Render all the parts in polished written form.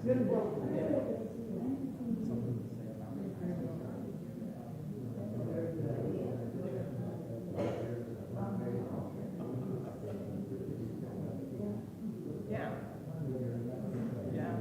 Yeah. Yeah.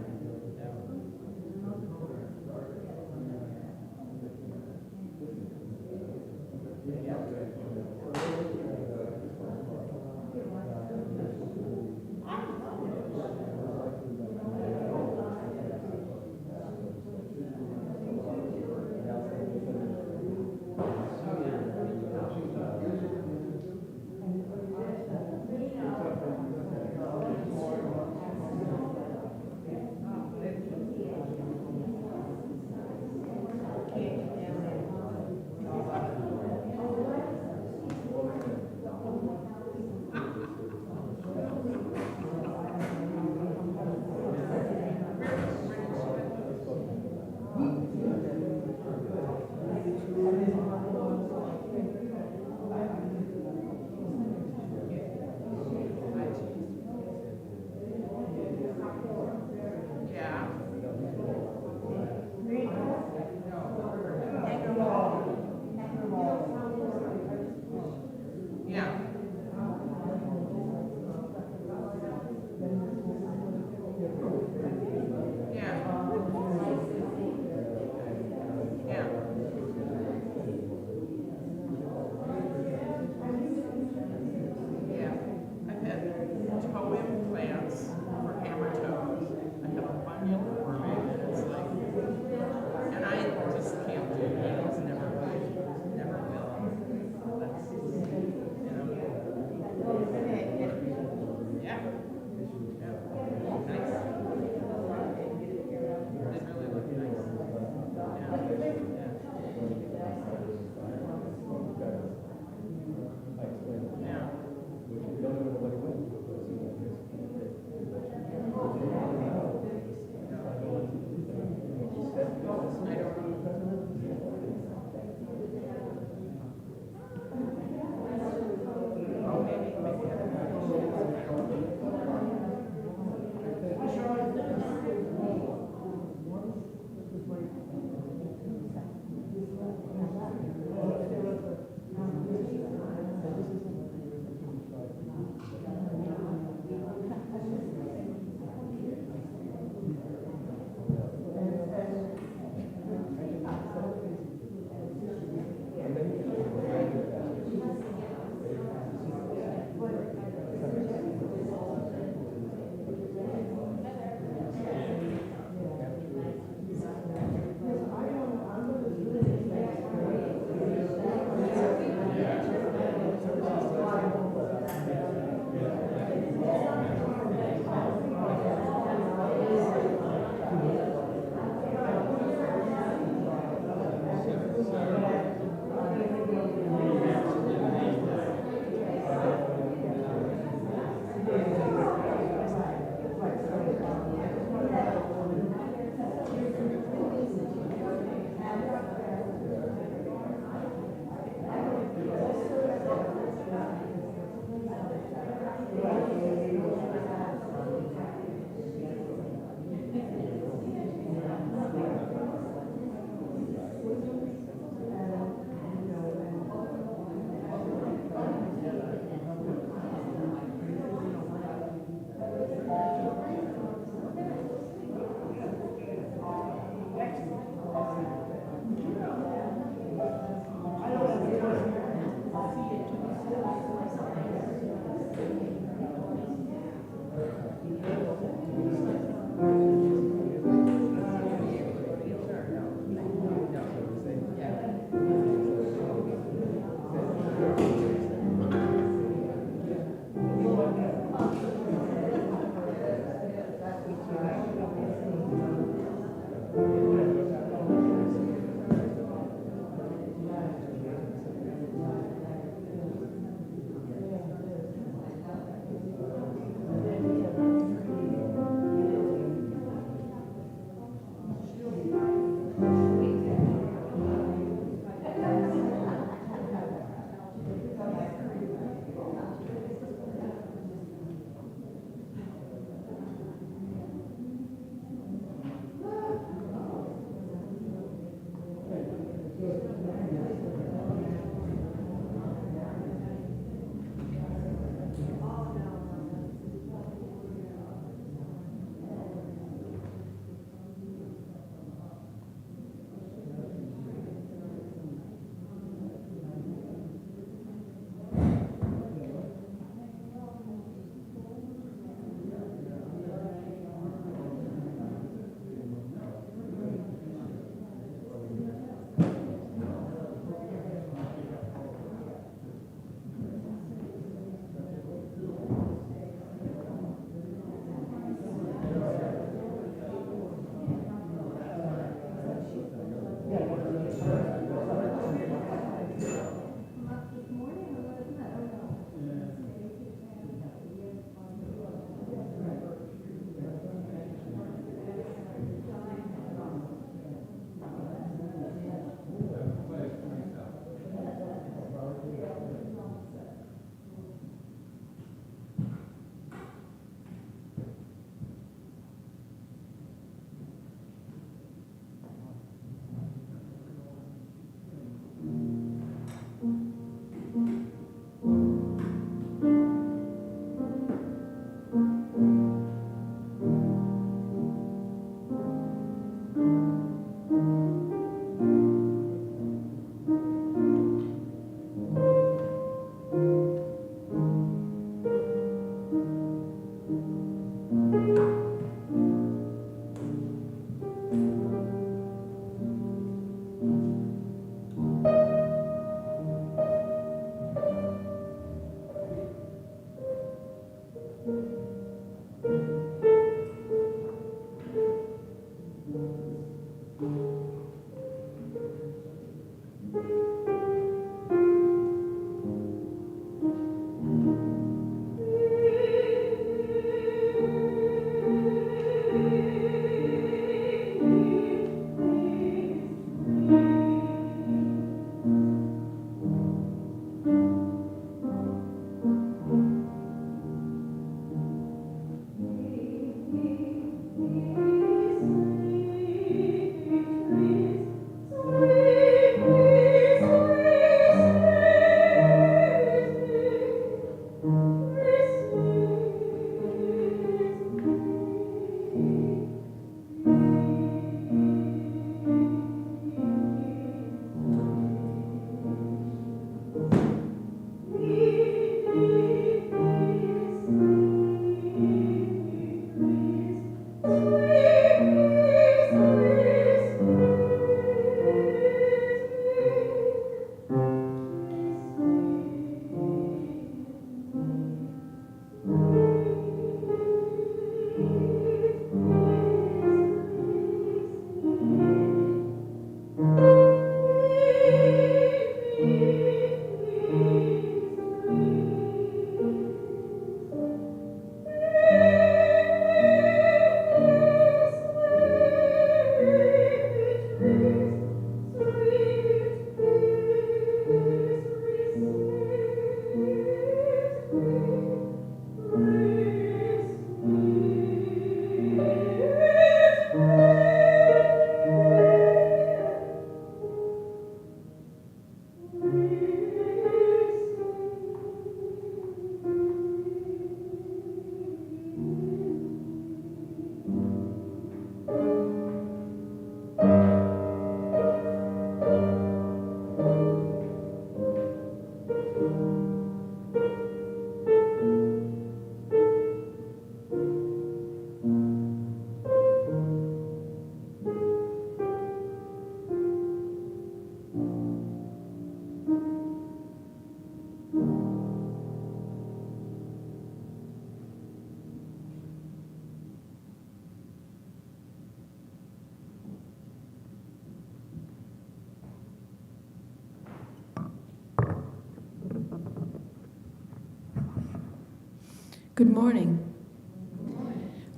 Good morning.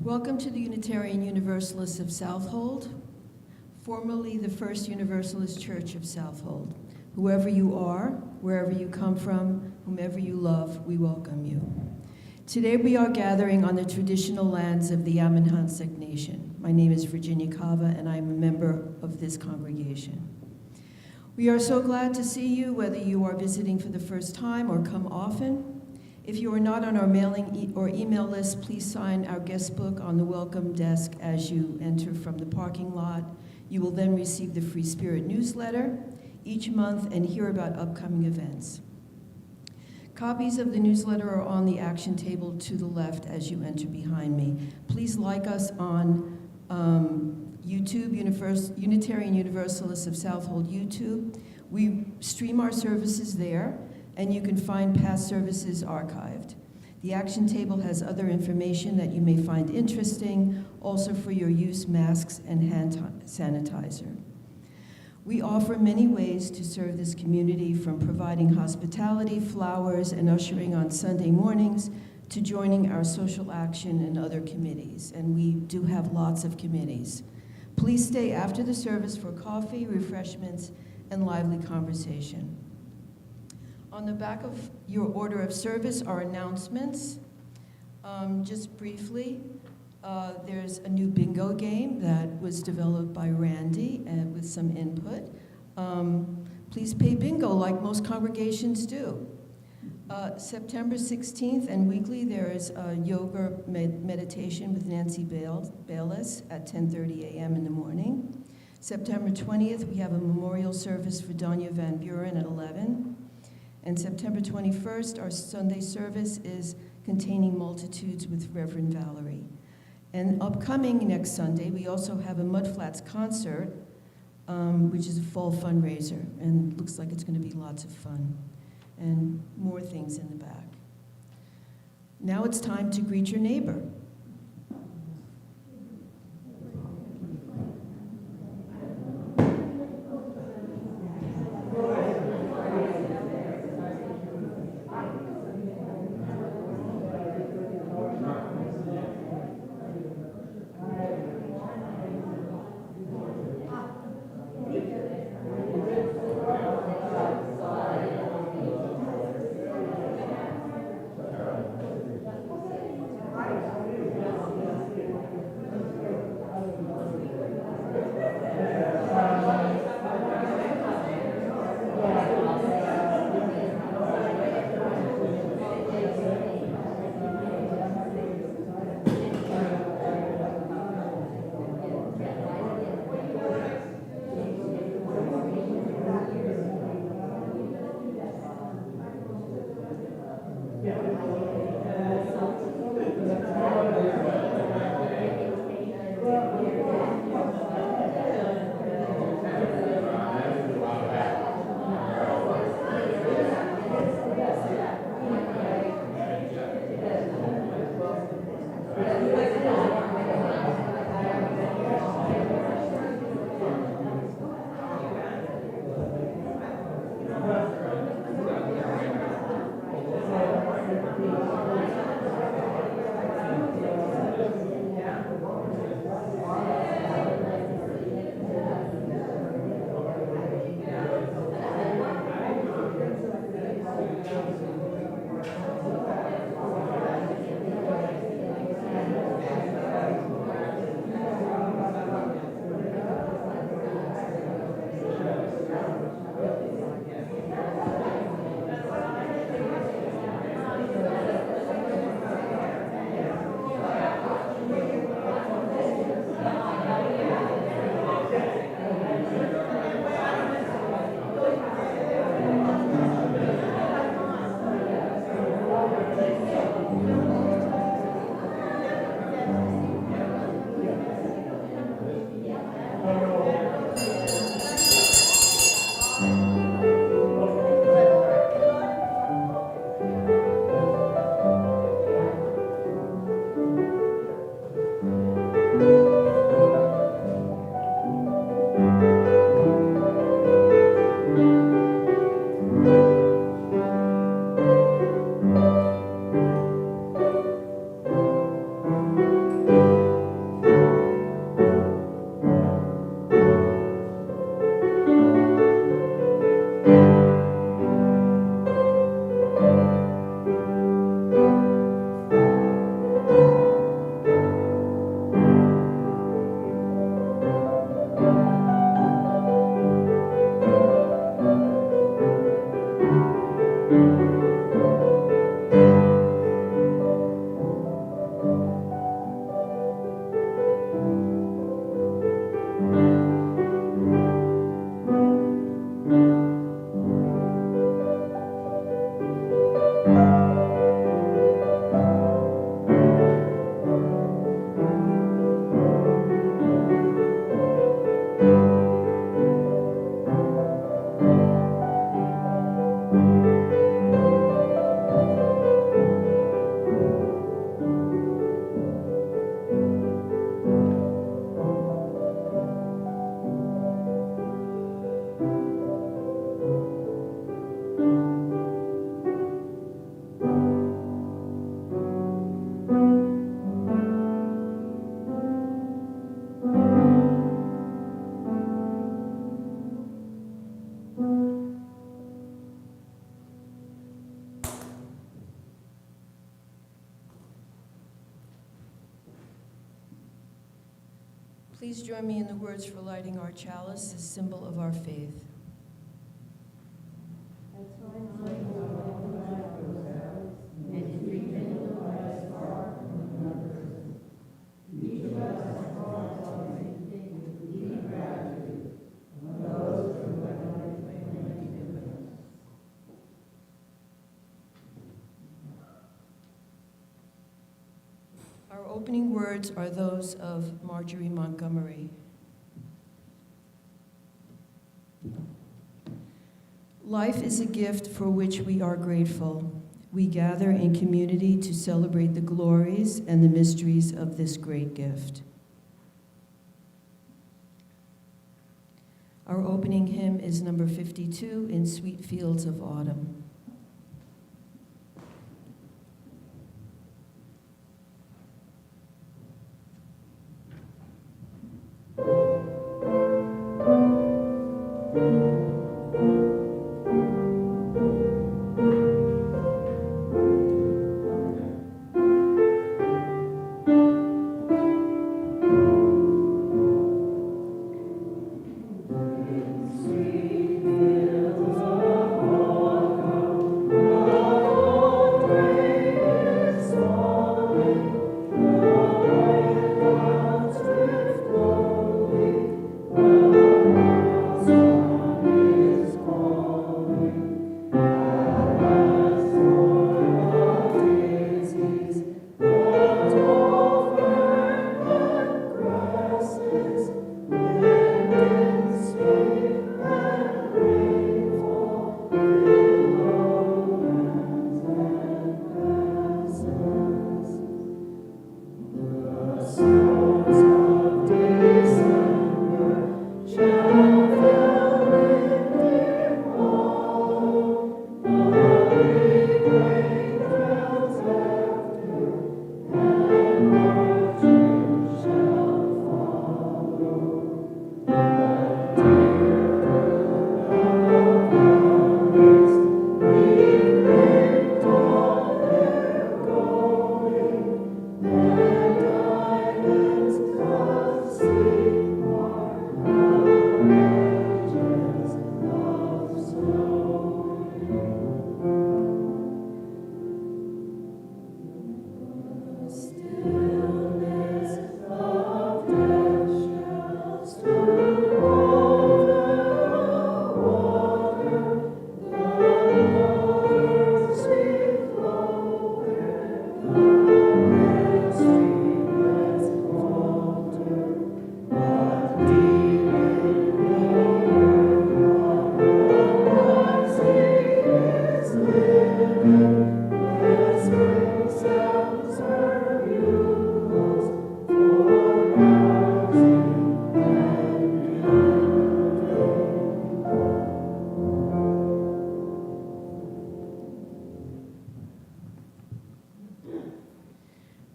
Welcome to the Unitarian Universalists of Southold, formerly the First Universalist Church of Southold. Whoever you are, wherever you come from, whomever you love, we welcome you. Today we are gathering on the traditional lands of the Ammonhansek Nation. My name is Virginia Cava, and I am a member of this congregation. We are so glad to see you, whether you are visiting for the first time or come often. If you are not on our mailing or email list, please sign our guest book on the welcome desk as you enter from the parking lot. You will then receive the Free Spirit newsletter each month and hear about upcoming events. Copies of the newsletter are on the action table to the left as you enter behind me. Please like us on YouTube, Unitarian Universalists of Southold YouTube. We stream our services there, and you can find past services archived. The action table has other information that you may find interesting, also for your use, masks and hand sanitizer. We offer many ways to serve this community, from providing hospitality, flowers, and ushering on Sunday mornings, to joining our social action and other committees, and we do have lots of committees. Please stay after the service for coffee, refreshments, and lively conversation. On the back of your order of service are announcements. Just briefly, there's a new bingo game that was developed by Randy and with some input. Please pay bingo like most congregations do. September 16th and weekly, there is a yoga meditation with Nancy Bayless at 10:30 a.m. in the morning. September 20th, we have a memorial service for Donya Van Buren at 11. And September 21st, our Sunday service is Containing Multitudes with Reverend Valerie. And upcoming next Sunday, we also have a Mudflats concert, which is a fall fundraiser, and looks like it's going to be lots of fun, and more things in the back. Now it's time to greet your neighbor. Please join me in the words for lighting our chalice, a symbol of our faith. Our opening words are those of Marjorie Montgomery. Life is a gift for which we are grateful. We gather in community to celebrate the glories and the mysteries of this great gift. Our opening hymn is number 52, In Sweet Fields of Autumn.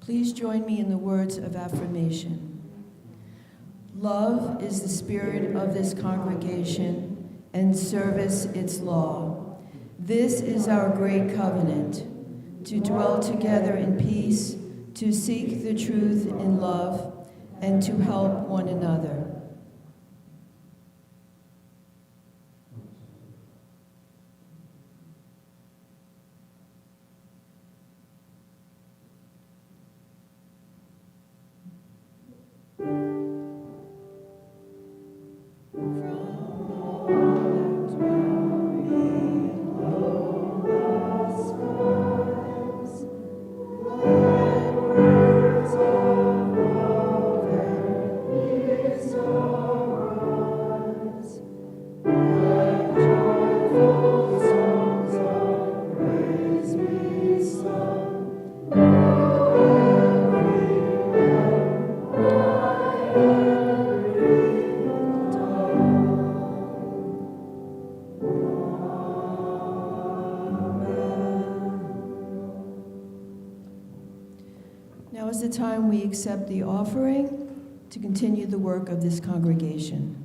Please join me in the words of affirmation. Love is the spirit of this congregation, and service its law. This is our great covenant, to dwell together in peace, to seek the truth in love, and to help one another. Now is the time we accept the offering to continue the work of this congregation.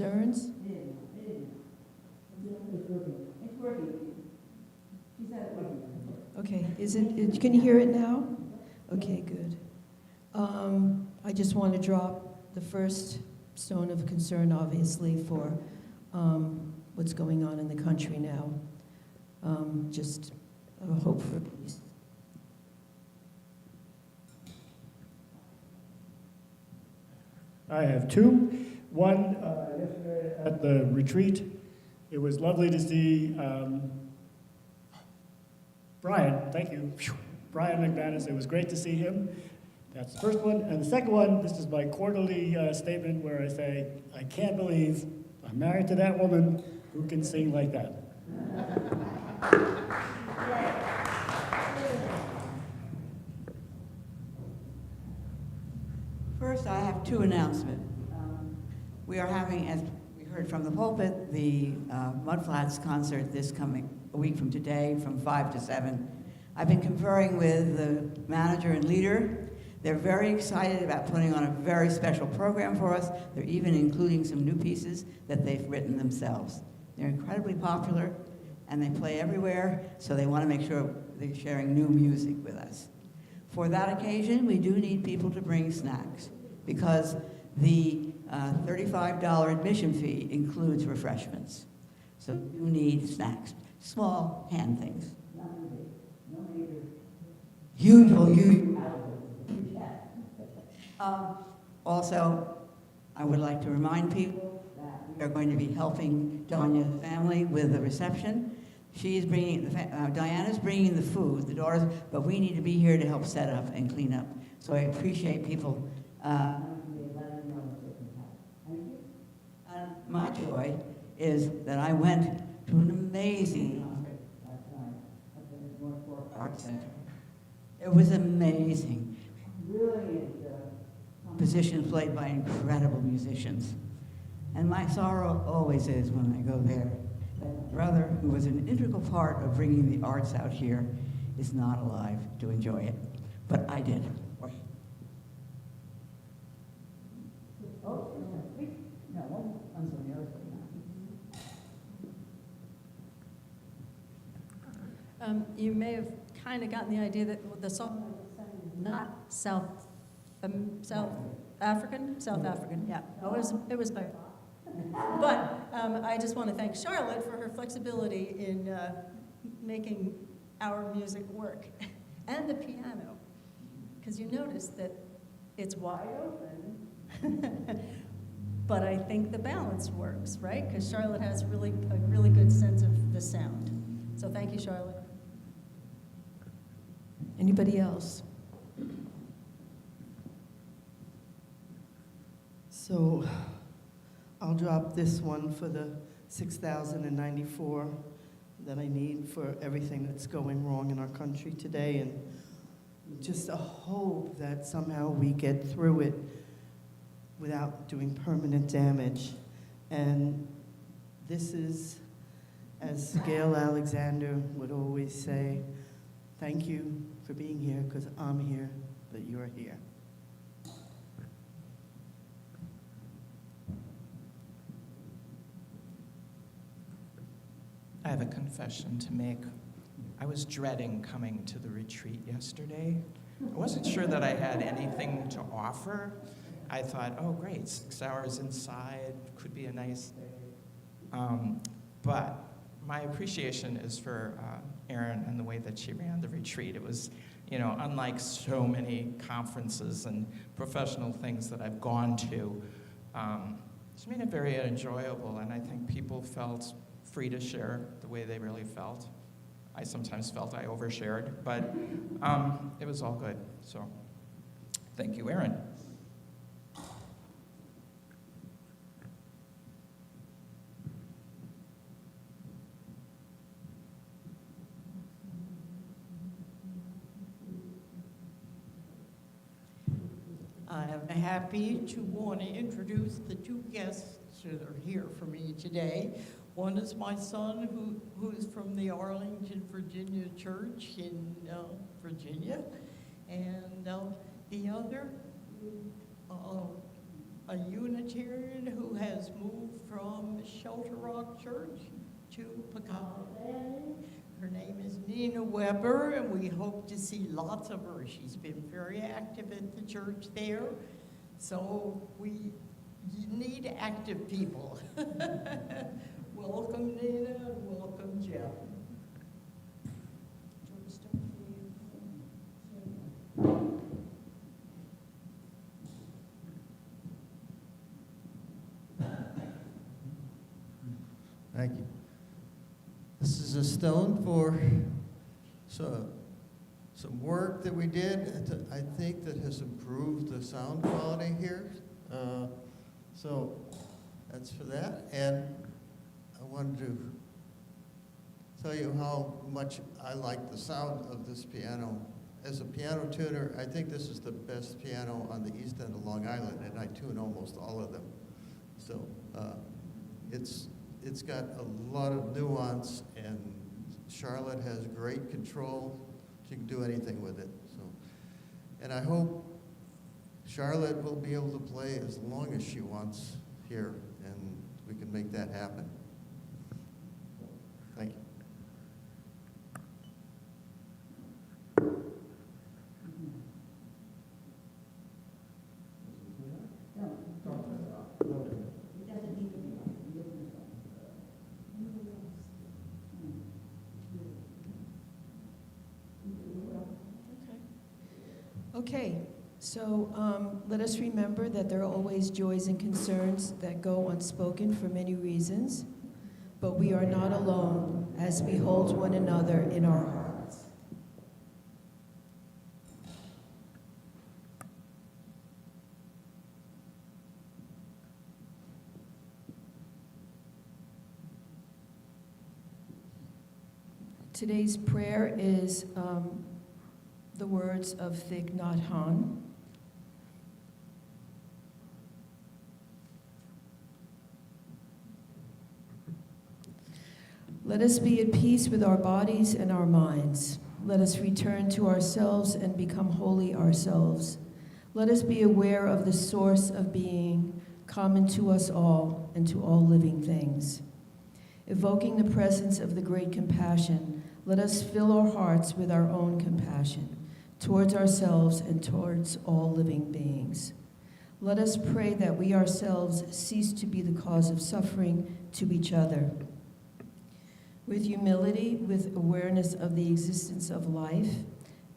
concerns? It's working. She said it wasn't. Okay, can you hear it now? Okay, good. I just want to drop the first stone of concern, obviously, for what's going on in the country now. Just a hope for peace. I have two. One, yesterday at the retreat, it was lovely to see Brian, thank you, Brian McManus. It was great to see him. That's the first one. And the second one, this is my quarterly statement where I say, I can't believe I'm married to that woman who can sing like that. First, I have two announcements. We are having, as we heard from the pulpit, the Mudflats concert a week from today from 5 to 7. I've been conferring with the manager and leader. They're very excited about putting on a very special program for us. They're even including some new pieces that they've written themselves. They're incredibly popular, and they play everywhere, so they want to make sure they're sharing new music with us. For that occasion, we do need people to bring snacks, because the $35 admission fee includes refreshments. So you need snacks, small hand things. No major. Huge. Also, I would like to remind people that we are going to be helping Donya's family with the reception. She's bringing, Diana's bringing the food, the daughters, but we need to be here to help set up and clean up. So I appreciate people my joy is that I went to an amazing concert last night at the North Fork Arts Center. It was amazing. Brilliant compositions played by incredible musicians. And my sorrow always is when I go there that my brother, who was an integral part of bringing the arts out here, is not alive to enjoy it. But I did. Oh, no, I'm sorry, you may have kind of gotten the idea that the song is not South African, yeah. It was by But I just want to thank Charlotte for her flexibility in making our music work, and the piano, because you notice that it's wide open, but I think the balance works, right? Because Charlotte has a really good sense of the sound. So thank you, Charlotte. Anybody else? So I'll drop this one for the 6,094 that I need for everything that's going wrong in our country today, and just a hope that somehow we get through it without doing permanent damage. And this is, as Gail Alexander would always say, thank you for being here, because I'm here, but you're here. I have a confession to make. I was dreading coming to the retreat yesterday. I wasn't sure that I had anything to offer. I thought, oh great, 6 hours inside, could be a nice day. But my appreciation is for Erin and the way that she ran the retreat. It was, unlike so many conferences and professional things that I've gone to, she made it very enjoyable, and I think people felt free to share the way they really felt. I sometimes felt I overshared, but it was all good. So thank you, Erin. I'm happy to want to introduce the two guests that are here for me today. One is my son, who's from the Arlington, Virginia church in Virginia, and the other, a Unitarian who has moved from Shelter Rock Church to Pecan. Her name is Nina Weber, and we hope to see lots of her. She's been very active at the church there, so we need active people. Welcome, Nina, and welcome, Jeff. Thank you. This is a stone for some work that we did, I think, that has improved the sound quality here. So that's for that. And I wanted to tell you how much I like the sound of this piano. As a piano tuner, I think this is the best piano on the east end of Long Island, and I tune almost all of them. So it's got a lot of nuance, and Charlotte has great control. She can do anything with it. So, and I hope Charlotte will be able to play as long as she wants here, and we can make that happen. Thank you. Okay, so let us remember that there are always joys and concerns that go unspoken for many reasons, but we are not alone as we hold one another in our hearts. Today's prayer is the words of Thich Nhat Hanh. Let us be at peace with our bodies and our minds. Let us return to ourselves and become holy ourselves. Let us be aware of the source of being common to us all and to all living things. Evoking the presence of the great compassion, let us fill our hearts with our own compassion towards ourselves and towards all living beings. Let us pray that we ourselves cease to be the cause of suffering to each other. With humility, with awareness of the existence of life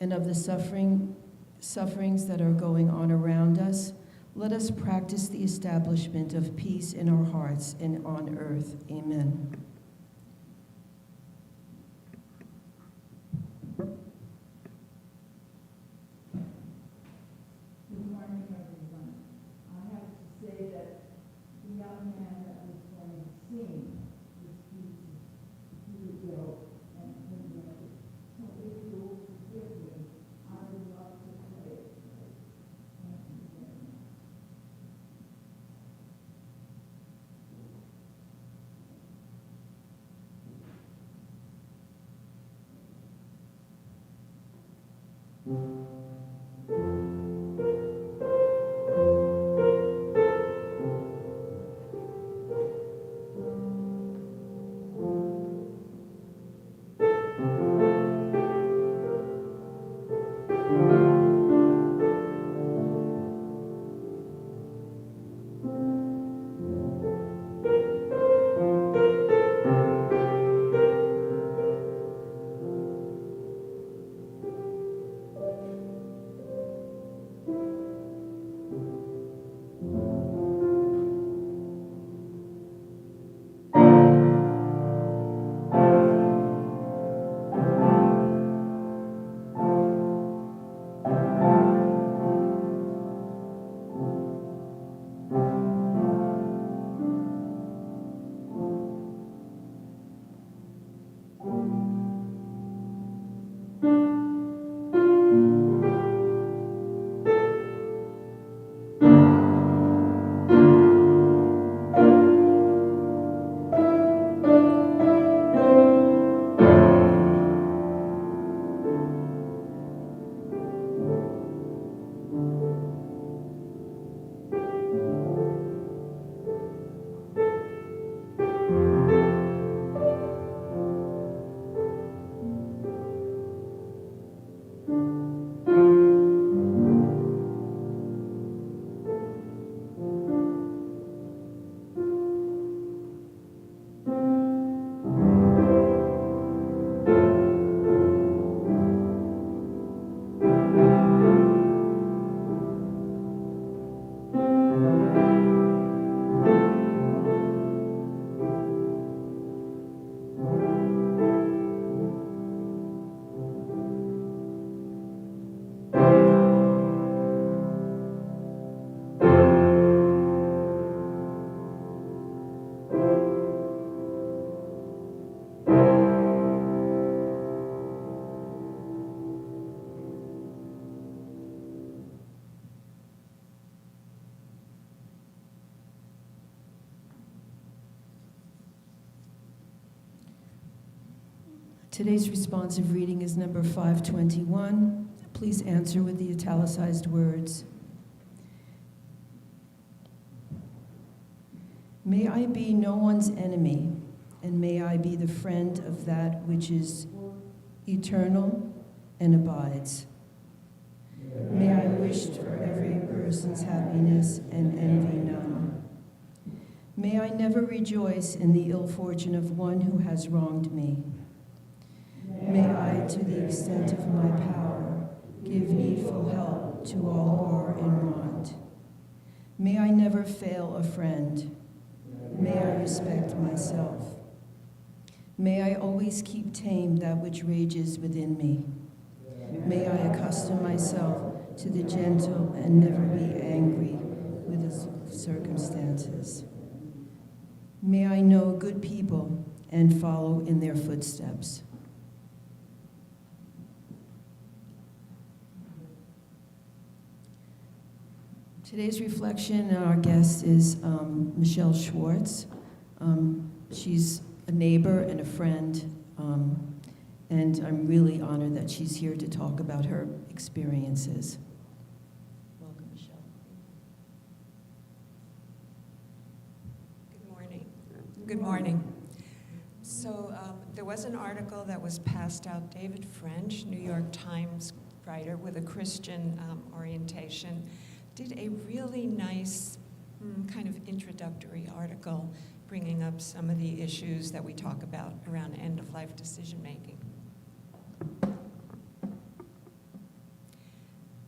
and of the sufferings that are going on around us, let us practice the establishment of peace in our hearts and on earth. Amen. Today's responsive reading is number 521. Please answer with the italicized words. May I be no one's enemy, and may I be the friend of that which is eternal and abides. May I wish for every person's happiness and envy none. May I never rejoice in the ill fortune of one who has wronged me. May I, to the extent of my power, give needful help to all who are in want. May I never fail a friend. May I respect myself. May I always keep tame that which rages within me. May I accustom myself to the gentle and never be angry with the circumstances. May I know good people and follow in their footsteps. Today's reflection and our guest is Michelle Schwartz. She's a neighbor and a friend, and I'm really honored that she's here to talk about her experiences. Welcome, Michelle. Good morning. Good morning. So there was an article that was passed out. David French, New York Times writer with a Christian orientation, did a really nice kind of introductory article bringing up some of the issues that we talk about around end-of-life decision-making.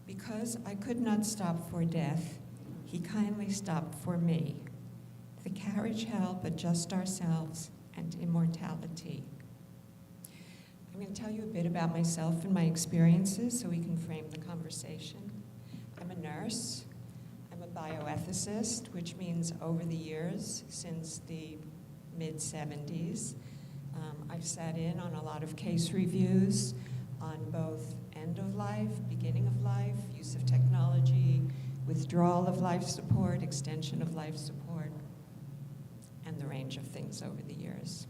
Because I could not stop for death, he kindly stopped for me. The carriage held but just ourselves and immortality. I'm going to tell you a bit about myself and my experiences so we can frame the conversation. I'm a nurse. I'm a bioethicist, which means over the years, since the mid-70s, I've sat in on a lot of case reviews on both end of life, beginning of life, use of technology, withdrawal of life support, extension of life support, and the range of things over the years.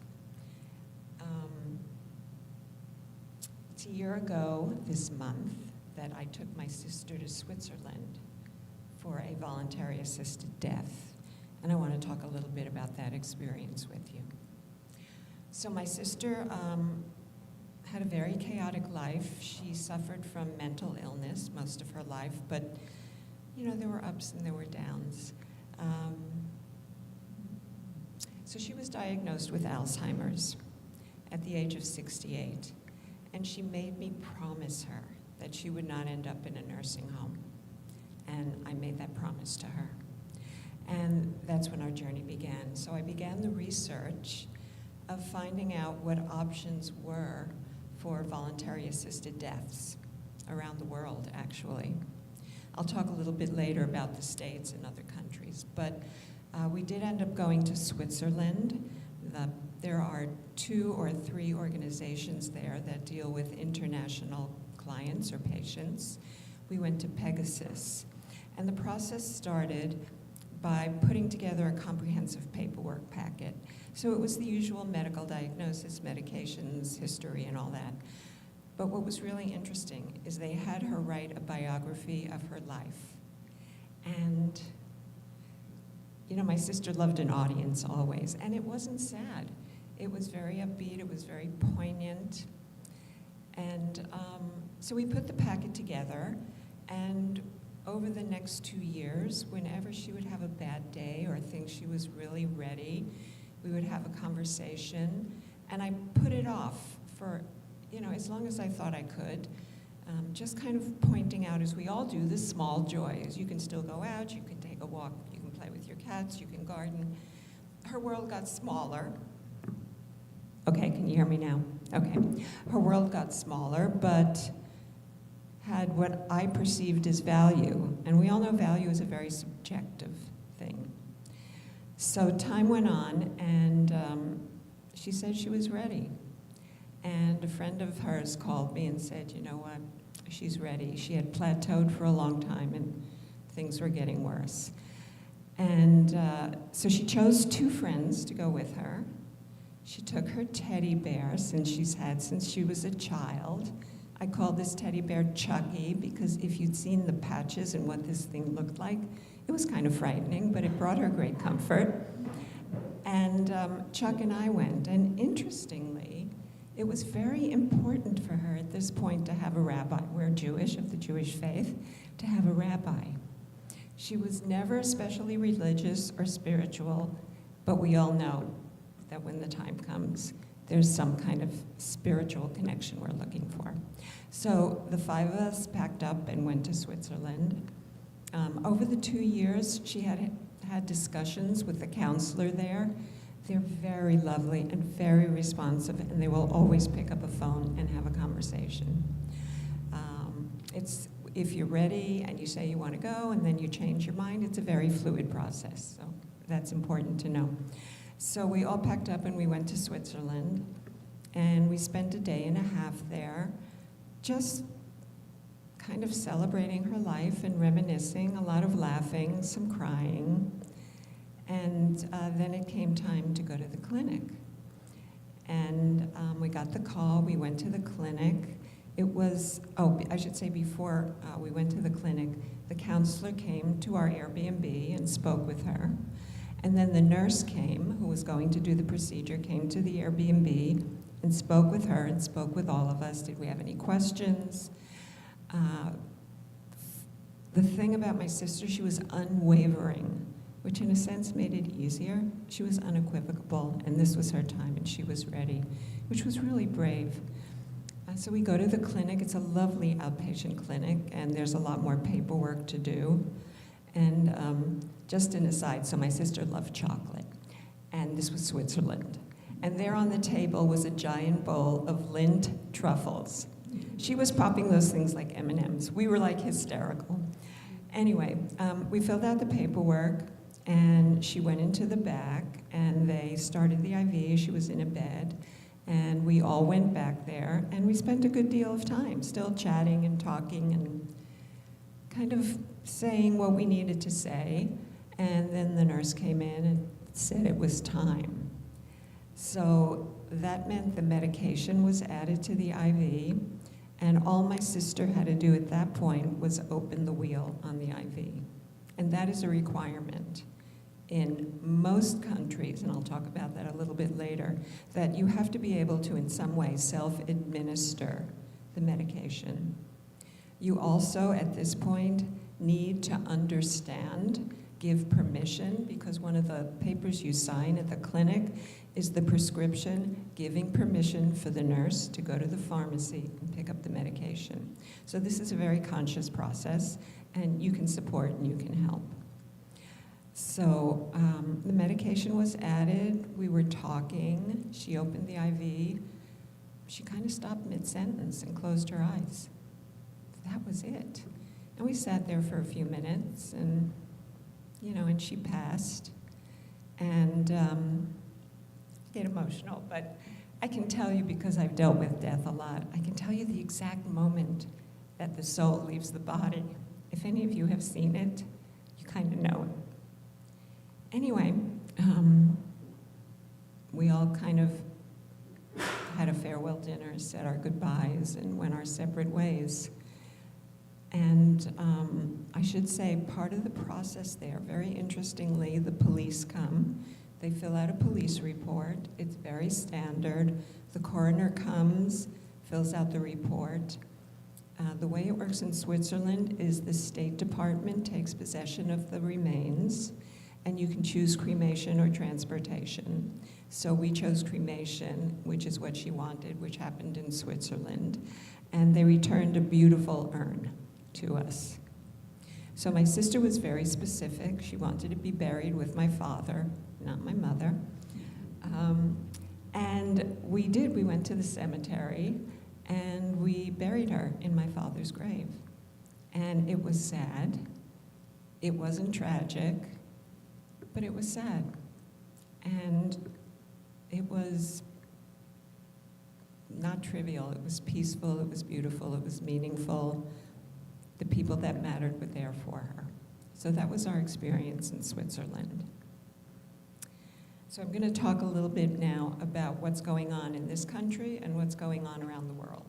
It's a year ago this month that I took my sister to Switzerland for a voluntary assisted death. And I want to talk a little bit about that experience with you. So my sister had a very chaotic life. She suffered from mental illness most of her life, but you know, there were ups and there were downs. So she was diagnosed with Alzheimer's at the age of 68. And she made me promise her that she would not end up in a nursing home. And I made that promise to her. And that's when our journey began. So I began the research of finding out what options were for voluntary assisted deaths around the world, actually. I'll talk a little bit later about the States and other countries. But we did end up going to Switzerland. There are 2 or 3 organizations there that deal with international clients or patients. We went to Pegasus. And the process started by putting together a comprehensive paperwork packet. So it was the usual medical diagnosis, medications, history, and all that. But what was really interesting is they had her write a biography of her life. And, you know, my sister loved an audience always, and it wasn't sad. It was very upbeat, it was very poignant. And so we put the packet together, and over the next 2 years, whenever she would have a bad day or think she was really ready, we would have a conversation, and I put it off for, you know, as long as I thought I could, just kind of pointing out, as we all do, the small joys. You can still go out, you can take a walk, you can play with your cats, you can garden. Her world got smaller. Okay, can you hear me now? Okay. Her world got smaller, but had what I perceived as value. And we all know value is a very subjective thing. So time went on, and she said she was ready. And a friend of hers called me and said, you know what, she's ready. She had plateaued for a long time, and things were getting worse. And so she chose 2 friends to go with her. She took her teddy bear, since she's had since she was a child. I called this teddy bear Chucky because if you'd seen the patches and what this thing looked like, it was kind of frightening, but it brought her great comfort. And Chuck and I went, and interestingly, it was very important for her at this point to have a rabbi. We're Jewish, of the Jewish faith, to have a rabbi. She was never especially religious or spiritual, but we all know that when the time comes, there's some kind of spiritual connection we're looking for. So the 5 of us packed up and went to Switzerland. Over the 2 years, she had discussions with the counselor there. They're very lovely and very responsive, and they will always pick up a phone and have a conversation. If you're ready and you say you want to go and then you change your mind, it's a very fluid process, so that's important to know. So we all packed up and we went to Switzerland, and we spent a day and a half there, just kind of celebrating her life and reminiscing, a lot of laughing, some crying. And then it came time to go to the clinic. And we got the call, we went to the clinic. It was, I should say before we went to the clinic, the counselor came to our Airbnb and spoke with her. And then the nurse came, who was going to do the procedure, came to the Airbnb and spoke with her and spoke with all of us. Did we have any questions? The thing about my sister, she was unwavering, which in a sense made it easier. She was unequivocal, and this was her time, and she was ready, which was really brave. So we go to the clinic. It's a lovely outpatient clinic, and there's a lot more paperwork to do. And just an aside, so my sister loved chocolate, and this was Switzerland. And there on the table was a giant bowl of Lindt truffles. She was popping those things like M&Ms. We were like hysterical. Anyway, we filled out the paperwork, and she went into the back, and they started the IV. She was in a bed, and we all went back there, and we spent a good deal of time still chatting and talking and kind of saying what we needed to say. And then the nurse came in and said it was time. So that meant the medication was added to the IV, and all my sister had to do at that point was open the wheel on the IV. And that is a requirement in most countries, and I'll talk about that a little bit later, that you have to be able to, in some way, self-administer the medication. You also, at this point, need to understand, give permission, because one of the papers you sign at the clinic is the prescription giving permission for the nurse to go to the pharmacy and pick up the medication. So this is a very conscious process, and you can support and you can help. So the medication was added, we were talking, she opened the IV, she kind of stopped mid-sentence and closed her eyes. That was it. And we sat there for a few minutes, and, and she passed. And get emotional, but I can tell you, because I've dealt with death a lot, I can tell you the exact moment that the soul leaves the body. If any of you have seen it, you kind of know it. Anyway, we all kind of had a farewell dinner, said our goodbyes, and went our separate ways. And I should say, part of the process there, very interestingly, the police come. They fill out a police report. It's very standard. The coroner comes, fills out the report. The way it works in Switzerland is the State Department takes possession of the remains, and you can choose cremation or transportation. So we chose cremation, which is what she wanted, which happened in Switzerland. And they returned a beautiful urn to us. So my sister was very specific. She wanted to be buried with my father, not my mother. And we did. We went to the cemetery, and we buried her in my father's grave. And it was sad. It wasn't tragic, but it was sad. And it was not trivial. It was peaceful, it was beautiful, it was meaningful. The people that mattered were there for her. So that was our experience in Switzerland. So I'm going to talk a little bit now about what's going on in this country and what's going on around the world.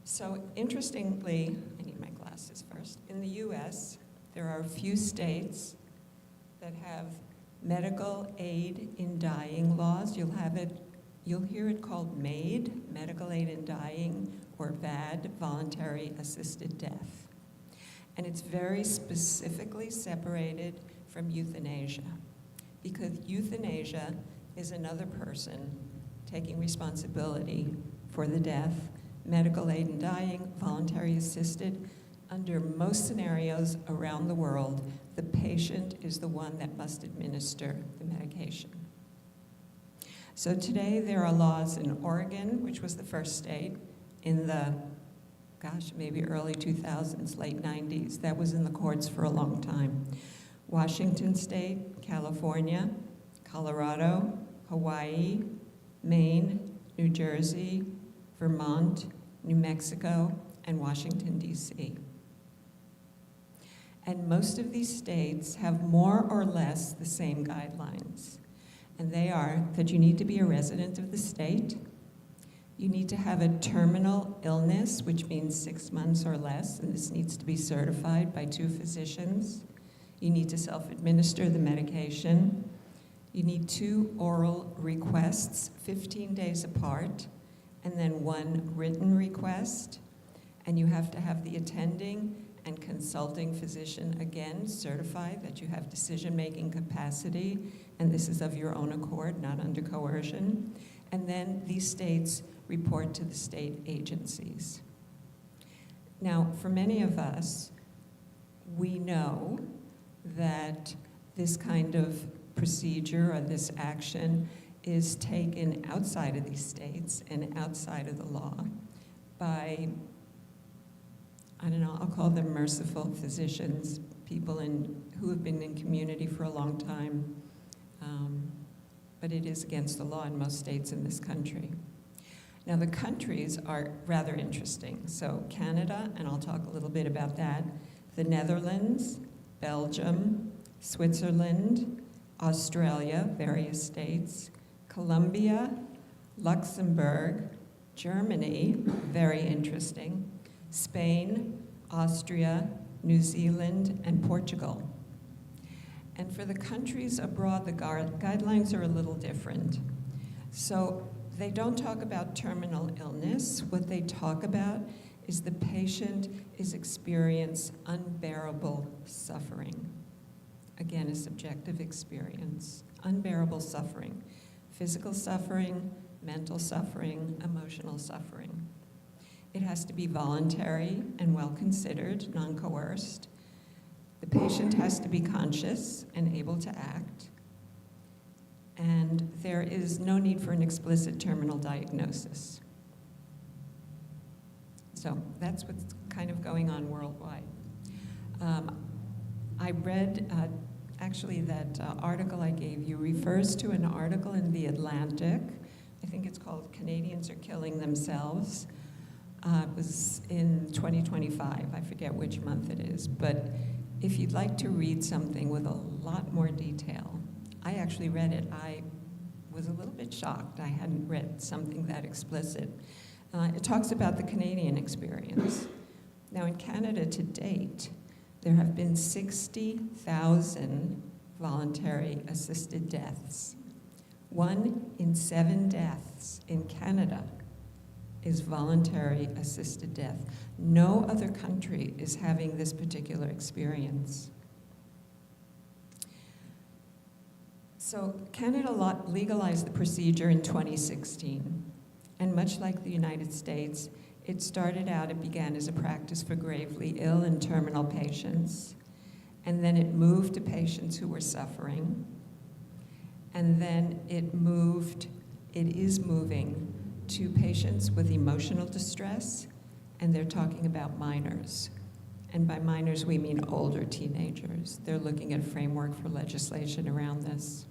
So interestingly, I need my glasses first. In the US, there are a few states that have medical aid in dying laws. You'll hear it called MAID, medical aid in dying, or VAD, voluntary assisted death. And it's very specifically separated from euthanasia, because euthanasia is another person taking responsibility for the death. Medical aid in dying, voluntary assisted, under most scenarios around the world, the patient is the one that must administer the medication. So today there are laws in Oregon, which was the first state, in the, maybe early 2000s, late 90s. That was in the courts for a long time. Washington State, California, Colorado, Hawaii, Maine, New Jersey, Vermont, New Mexico, and Washington, D.C. And most of these states have more or less the same guidelines. And they are that you need to be a resident of the state, you need to have a terminal illness, which means 6 months or less, and this needs to be certified by 2 physicians. You need to self-administer the medication. You need 2 oral requests, 15 days apart, and then 1 written request. And you have to have the attending and consulting physician, again, certify that you have decision-making capacity, and this is of your own accord, not under coercion. And then these states report to the state agencies. Now, for many of us, we know that this kind of procedure or this action is taken outside of these states and outside of the law by, I don't know, I'll call them merciful physicians, people who have been in community for a long time, but it is against the law in most states in this country. Now, the countries are rather interesting. So Canada, and I'll talk a little bit about that, the Netherlands, Belgium, Switzerland, Australia, various states, Colombia, Luxembourg, Germany, very interesting, Spain, Austria, New Zealand, and Portugal. And for the countries abroad, the guidelines are a little different. So they don't talk about terminal illness. What they talk about is the patient is experiencing unbearable suffering. Again, a subjective experience. Unbearable suffering. Physical suffering, mental suffering, emotional suffering. It has to be voluntary and well considered, non-coerced. The patient has to be conscious and able to act. And there is no need for an explicit terminal diagnosis. So that's what's kind of going on worldwide. I read, actually that article I gave you refers to an article in The Atlantic. I think it's called Canadians Are Killing Themselves. It was in 2025, I forget which month it is, but if you'd like to read something with a lot more detail, I actually read it. I was a little bit shocked. I hadn't read something that explicit. It talks about the Canadian experience. Now, in Canada to date, there have been 60,000 voluntary assisted deaths. 1 in 7 deaths in Canada is voluntary assisted death. No other country is having this particular experience. So Canada legalized the procedure in 2016. And much like the United States, it began as a practice for gravely ill and terminal patients. And then it moved to patients who were suffering. And then it is moving to patients with emotional distress, and they're talking about minors. And by minors, we mean older teenagers. They're looking at a framework for legislation around this.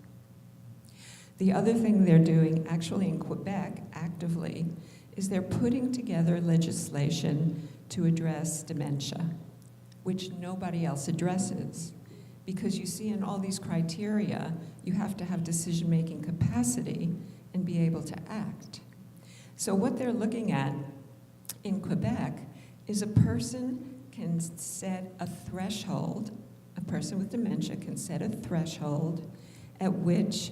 The other thing they're doing, actually in Quebec, actively, is they're putting together legislation to address dementia, which nobody else addresses. because you see in all these criteria, you have to have decision-making capacity and be able to act. So what they're looking at in Quebec is a person can set a threshold, a person with dementia can set a threshold at which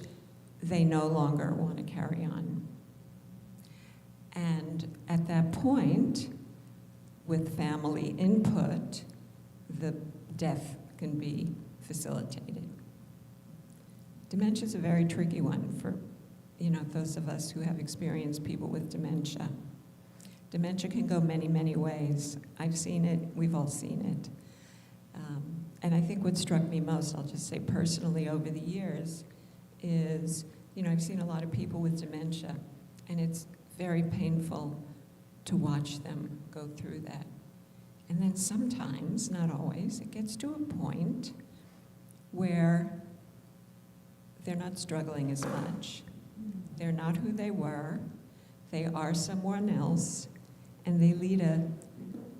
they no longer want to carry on. And at that point, with family input, the death can be facilitated. Dementia is a very tricky one for, those of us who have experienced people with dementia. Dementia can go many, many ways. I've seen it, we've all seen it. And I think what struck me most, I'll just say personally over the years, is, I've seen a lot of people with dementia, and it's very painful to watch them go through that. And then sometimes, not always, it gets to a point where they're not struggling as much. They're not who they were. They are someone else, and they lead a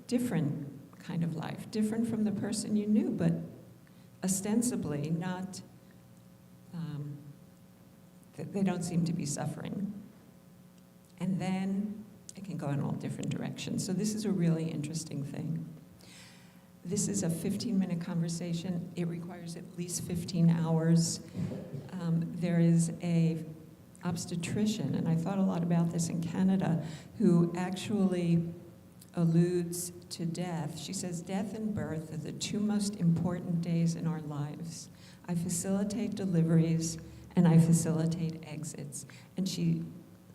different kind of life, different from the person you knew, but ostensibly not, they don't seem to be suffering. And then it can go in all different directions. So this is a really interesting thing. This is a 15-minute conversation. It requires at least 15 hours. There is a obstetrician, and I thought a lot about this in Canada, who actually alludes to death. She says, death and birth are the two most important days in our lives. I facilitate deliveries and I facilitate exits. And she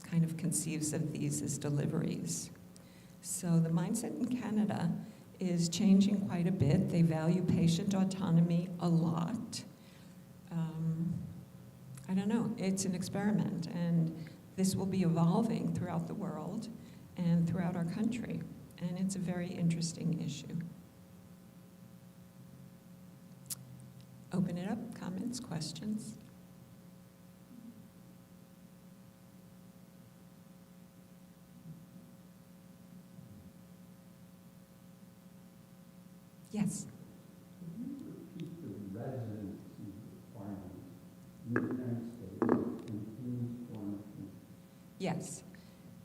kind of conceives of these as deliveries. So the mindset in Canada is changing quite a bit. They value patient autonomy a lot. I don't know, it's an experiment, and this will be evolving throughout the world and throughout our country, and it's a very interesting issue. Open it up, comments, questions? Yes. Could you repeat the residency requirements in the United States and in foreign countries? Yes.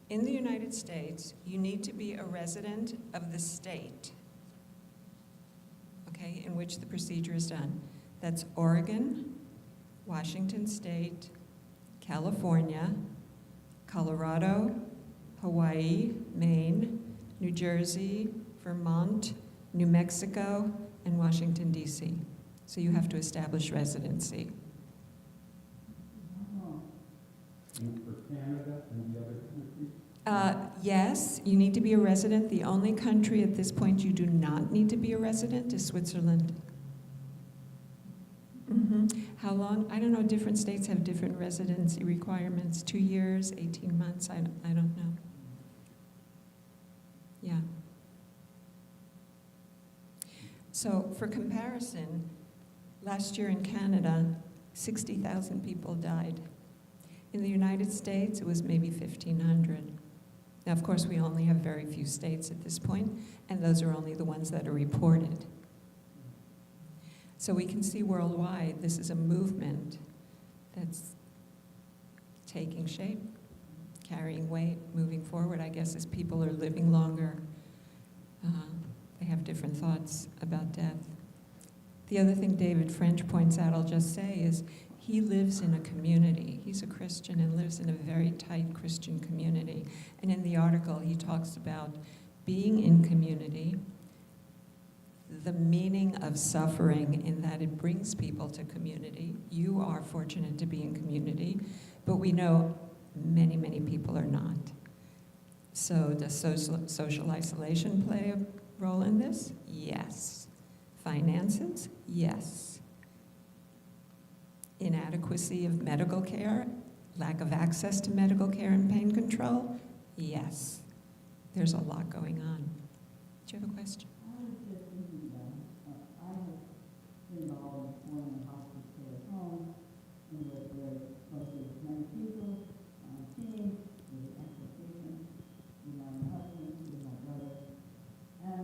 In the United States, you need to be a resident of the state, okay, in which the procedure is done. That's Oregon, Washington State, California, Colorado, Hawaii, Maine, New Jersey, Vermont, New Mexico, and Washington, D.C. So you have to establish residency. And for Canada and the other countries? Yes, you need to be a resident. The only country at this point you do not need to be a resident is Switzerland. How long? I don't know. Different states have different residency requirements. 2 years, 18 months, I don't know. Yeah. So for comparison, last year in Canada, 60,000 people died. In the United States, it was maybe 1,500. Now, of course, we only have very few states at this point, and those are only the ones that are reported. So we can see worldwide, this is a movement that's taking shape, carrying weight, moving forward. I guess as people are living longer, they have different thoughts about death. The other thing David French points out, I'll just say, is he lives in a community. He's a Christian and lives in a very tight Christian community. And in the article, he talks about being in community, the meaning of suffering in that it brings people to community. You are fortunate to be in community, but we know many, many people are not. So does social isolation play a role in this? Yes. Finances? Yes. Inadequacy of medical care, lack of access to medical care and pain control? Yes. There's a lot going on. Do you have a question? I was just thinking that I have been involved in hospice care at home, and with close with many people, on a team, with the expectation, with my husband, with my brother. And I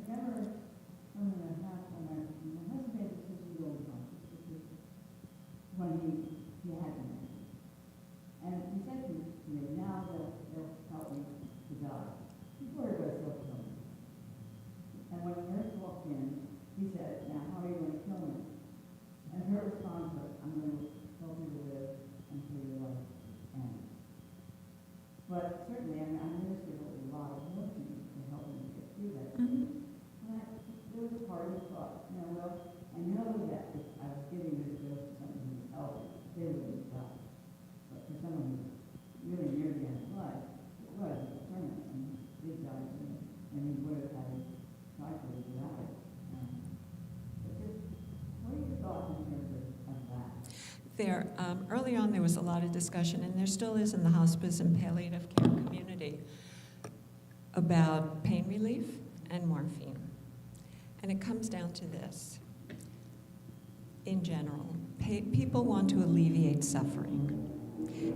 remember something that happened when my husband thought, you know, well, I know that if I was giving this dose to someone who was healthy, they wouldn't die. But for someone who's really near the end of life, it was permanent, and he did die, and he would have had his cycle without it. But just, what are your thoughts in terms of that? There, early on, there was a lot of discussion, and there still is in the hospice and palliative care community, about pain relief and morphine. And it comes down to this. In general, people want to alleviate suffering.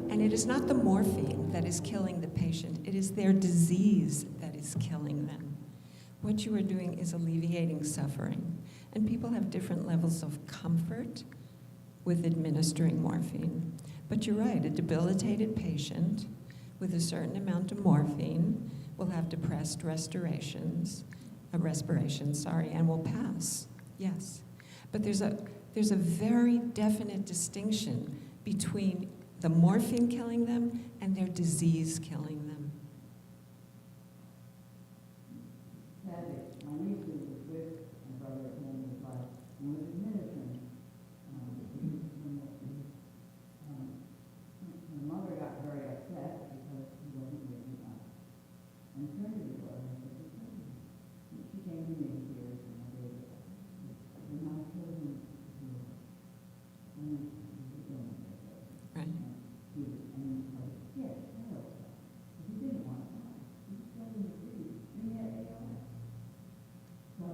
And it is not the morphine that is killing the patient, it is their disease that is killing them. What you are doing is alleviating suffering. And people have different levels of comfort with administering morphine. But you're right, a debilitated patient with a certain amount of morphine will have depressed respiration, and will pass, yes. But there's a very definite distinction between the morphine killing them and their disease killing them. Sadly, my niece was with my brother at home with life and was administering her mother got very upset because he wasn't waking up. And turned to the door and said, she came to me in tears and I gave it. And I told him to do it. And he was doing it. Right. And he was scared, terrible. But he didn't want to die. He was telling the truth. And he had ALS. So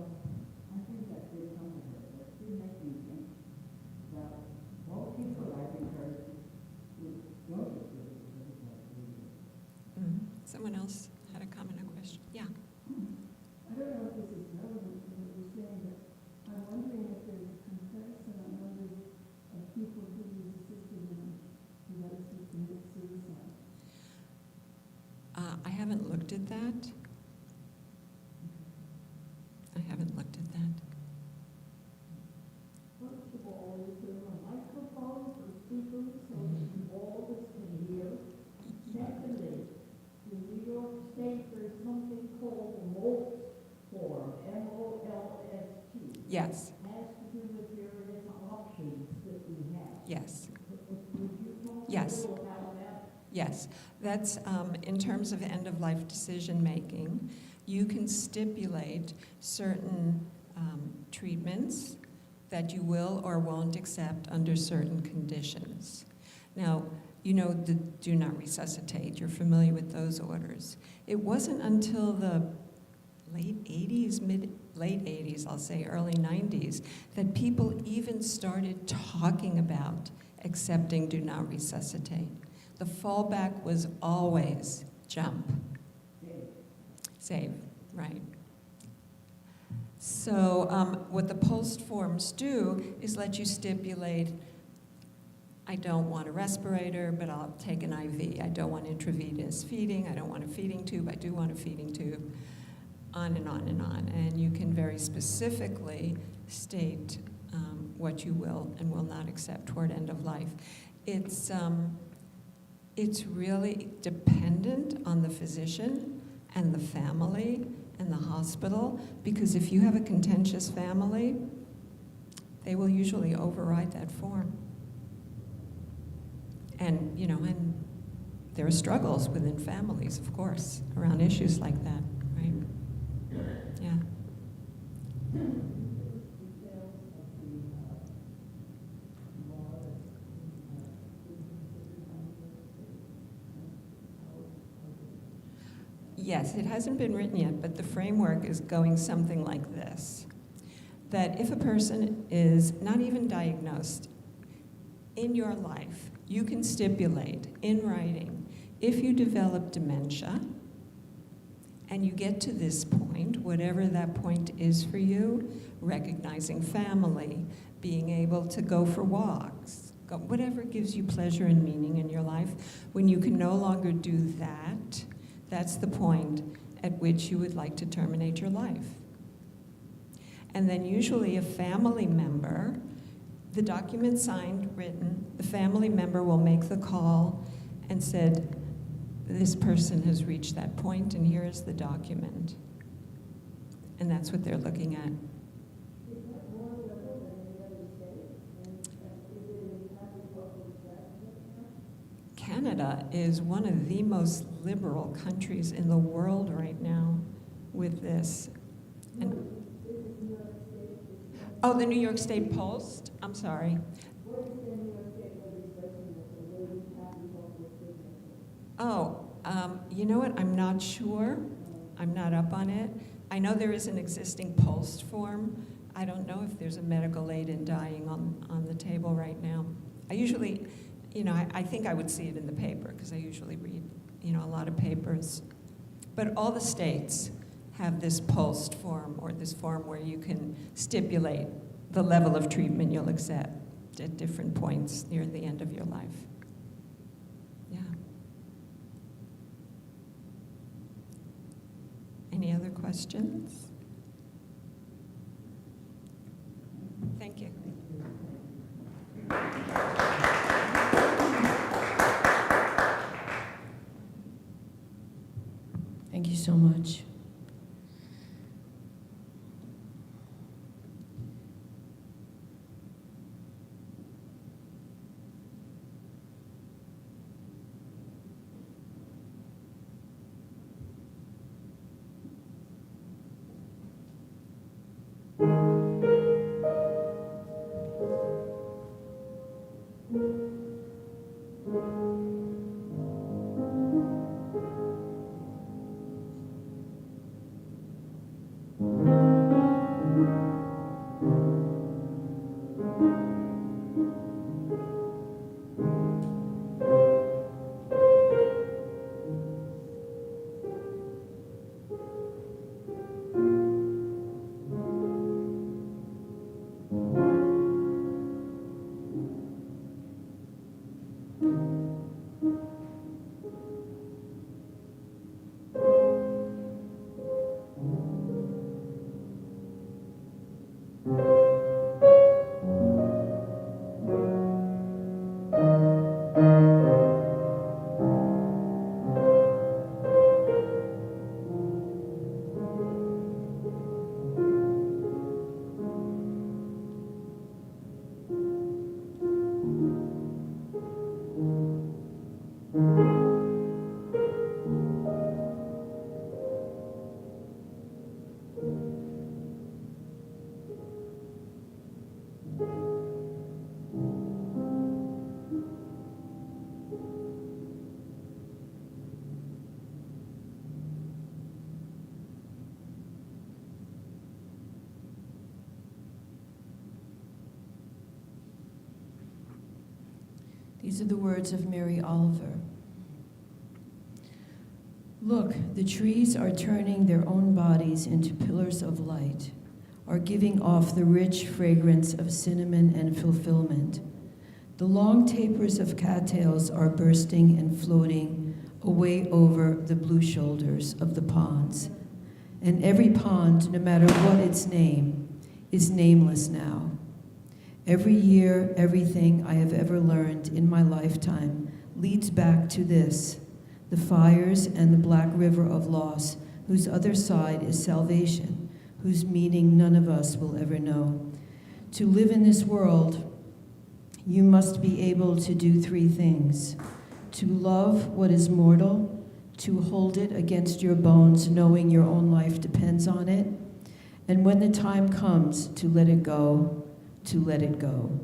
I think that did come to her. That did make me think about all people I've encouraged to go to school because of what we do. Someone else had a comment or question? Yeah. I don't know if this is relevant to what you're saying, but I'm wondering if there's a comparison on numbers of people who use assisted medicine to commit suicide. I haven't looked at that. I haven't looked at that. First of all, is there a microphone for speakers so that all of us can hear? Secondly, in New York State, there's something called the MOLST form, MOLST. Yes, Has to do with various options that we have. yes, Would you talk a Yes. little about that? yes. That's in terms of end-of-life decision-making. You can stipulate certain treatments that you will or won't accept under certain conditions. Now, you know the do not resuscitate. You're familiar with those orders. It wasn't until the late 80s, I'll say early 90s, that people even started talking about accepting do not resuscitate. The fallback was always jump. Save, right. So what the post forms do is let you stipulate, I don't want a respirator, but I'll take an IV. I don't want intravenous feeding. I don't want a feeding tube. I do want a feeding tube. On and on and on. And you can very specifically state what you will and will not accept toward end of life. It's really dependent on the physician and the family and the hospital, because if you have a contentious family, they will usually override that form. And, you know, and there are struggles within families, of course, around issues like that, right? Yeah. Yes, it hasn't been written yet, but the framework is going something like this. That if a person is not even diagnosed in your life, you can stipulate in writing, if you develop dementia and you get to this point, whatever that point is for you, recognizing family, being able to go for walks, whatever gives you pleasure and meaning in your life, when you can no longer do that, that's the point at which you would like to terminate your life. And then usually a family member, the document signed, written, the family member will make the call and said, this person has reached that point and here is the document. And that's what they're looking at. Canada is one of the most liberal countries in the world right now with this. And, oh, the New York State Post? I'm sorry. Oh, you know what? I'm not sure. I'm not up on it. I know there is an existing Post form. I don't know if there's a medical aid in dying on the table right now. I usually, I think I would see it in the paper because I usually read, a lot of papers. But all the states have this Post form or this form where you can stipulate the level of treatment you'll accept at different points near the end of your life. Yeah. Any other questions? Thank you. Thank you so much. These are the words of Mary Oliver. Look, the trees are turning their own bodies into pillars of light, are giving off the rich fragrance of cinnamon and fulfillment. The long tapers of cattails are bursting and floating away over the blue shoulders of the ponds. And every pond, no matter what its name, is nameless now. Every year, everything I have ever learned in my lifetime leads back to this, the fires and the black river of loss, whose other side is salvation, whose meaning none of us will ever know. To live in this world, you must be able to do three things: to love what is mortal, to hold it against your bones, knowing your own life depends on it, and when the time comes, to let it go, to let it go.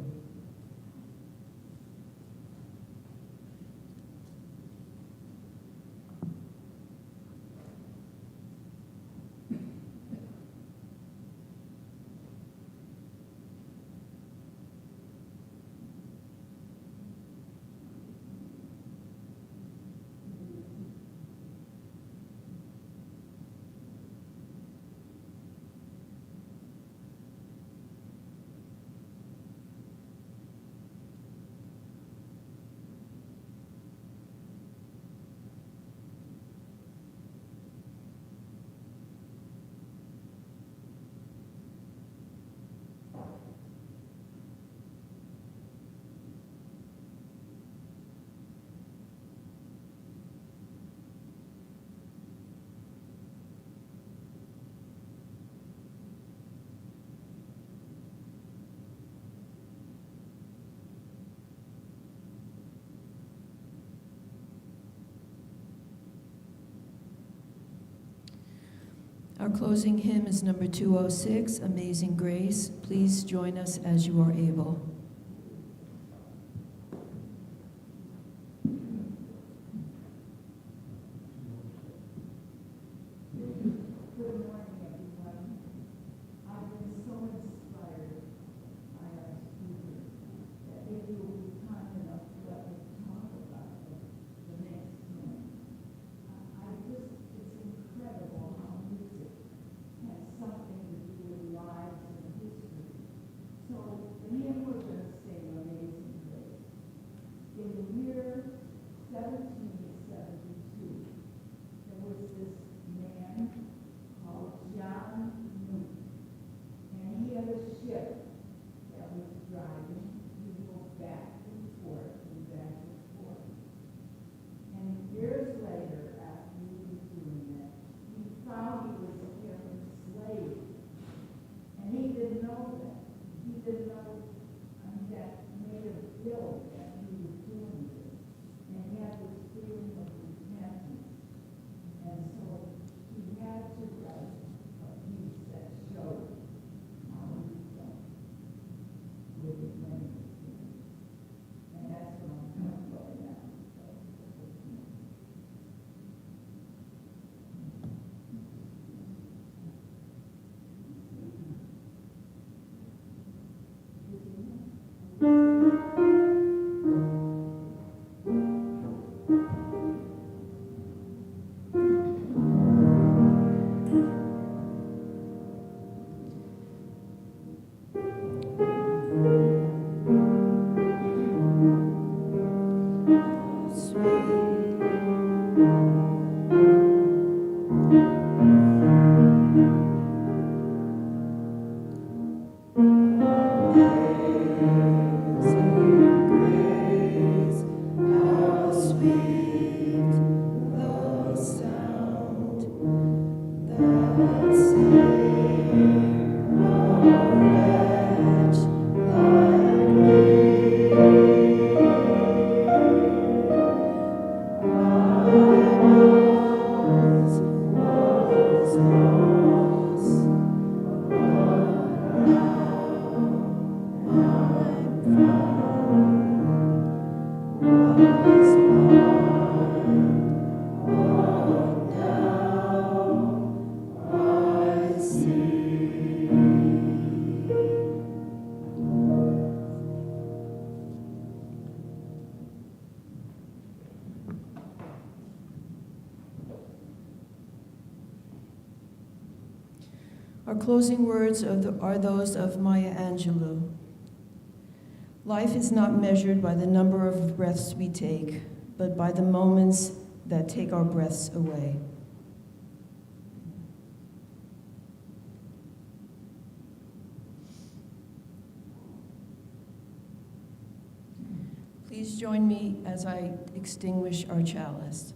Our closing hymn is number 206, Amazing Grace. Please join us as you are able. Good morning, everyone. I've been so inspired by our speaker that if you will be kind enough to let me talk about the next hymn. It's incredible how music has something to do with lives and history. So the hymn we're going to sing, Amazing Grace. In the year 1772, there was this man called John Newton, and he had a ship that was driving people back and forth and back and forth. And years later, after he was doing that, he found he was carrying slaves. And he didn't know that. He didn't know that made him ill that he was doing this. And he had this feeling of repentance. And so he had to write a piece that showed how he felt with his language. And that's what I'm going to play now. Our closing words are those of Maya Angelou. Life is not measured by the number of breaths we take, but by the moments that take our breaths away. Please join me as I extinguish our chalice.